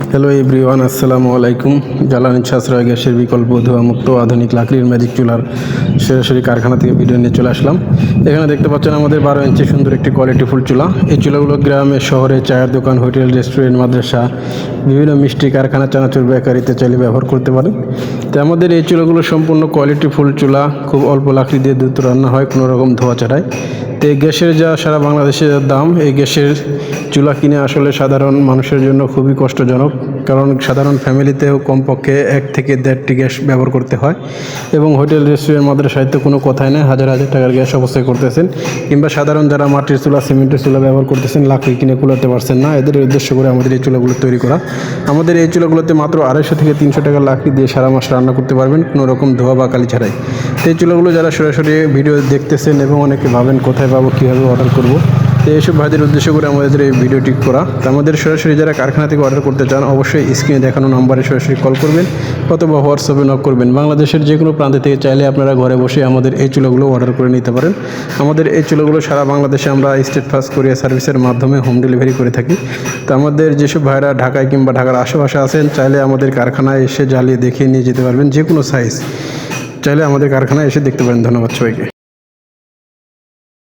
Hello everyone, আসসালামু আলাইকুম। জ্বালানি সাশ্রয় গ্যাসের বিকল্প ধোঁয়ামুক্ত আধুনিক লাকড়ির ম্যাজিক চুলার সরাসরি কারখানা থেকে ভিডিও নিয়ে চলে আসলাম। এখানে দেখতে পাচ্ছেন আমাদের 12 ইঞ্চি সুন্দর একটি কোয়ালিটিফুল চুলা। এই চুলাগুলো গ্রামে, শহরে, চায়ের দোকান, হোটেল, রেস্টুরেন্ট, মাদ্রাসা, বিভিন্ন মিষ্টি কারখানা, চানাচুর, বেকারিতে চাইলে ব্যবহার করতে পারেন। তো আমাদের এই চুলাগুলো সম্পূর্ণ কোয়ালিটিফুল চুলা, খুব অল্প লাকড়ি দিয়ে দ্রুত রান্না হয়, কোনো রকম ধোঁয়া ছাড়াই। তো এই গ্যাসের যা সারা বাংলাদেশে দাম, এই গ্যাসের চুলা কিনে আসলে সাধারণ মানুষের জন্য খুবই কষ্টজনক, কারণ সাধারণ ফ্যামিলিতেও কমপক্ষে 1 থেকে 1.5টি গ্যাস ব্যবহার করতে হয় এবং হোটেল, রেস্টুরেন্ট, মাদ্রাসায় তো কোনো কথাই নেই, হাজার হাজার টাকার গ্যাস অবশ্যই করতেছেন। কিংবা সাধারণ যারা মাটির চুলা, সিমেন্টের চুলা ব্যবহার করতেছেন, লাকড়ি কিনে কুলাতে পারছেন না, এদের উদ্দেশ্য করে আমাদের এই চুলাগুলো তৈরি করা। আমাদের এই চুলাগুলোতে মাত্র 250 থেকে 300 টাকার লাকড়ি দিয়ে সারা মাস রান্না করতে পারবেন, কোনো রকম ধোয়া বা কালি ছাড়াই। তো এই চুলাগুলো যারা সরাসরি ভিডিও দেখতেছেন এবং অনেকে ভাবেন কোথায় পাবো, কীভাবে অর্ডার করব, তো এইসব ভাইদের উদ্দেশ্য করে আমাদের এই ভিডিওটি করা। তো আমাদের সরাসরি যারা কারখানা থেকে অর্ডার করতে চান, অবশ্যই স্ক্রিনে দেখানো নাম্বারে সরাসরি কল করবেন অথবা হোয়াটসঅ্যাপে নক করবেন। বাংলাদেশের যে কোনো প্রান্ত থেকে চাইলে আপনারা ঘরে বসে আমাদের এই চুলাগুলো অর্ডার করে নিতে পারেন। আমাদের এই চুলাগুলো সারা বাংলাদেশে আমরা স্টেট ফাস্ট কুরিয়ার সার্ভিসের মাধ্যমে হোম ডেলিভারি করে থাকি। তো আমাদের যেসব ভাইরা ঢাকায় কিংবা ঢাকার আশেপাশে আছেন, চাইলে আমাদের কারখানায় এসে জ্বালিয়ে দেখিয়ে নিয়ে যেতে পারবেন। যে কোনো সাইজ চাইলে আমাদের কারখানায় এসে দেখতে পারেন। ধন্যবাদ সবাইকে।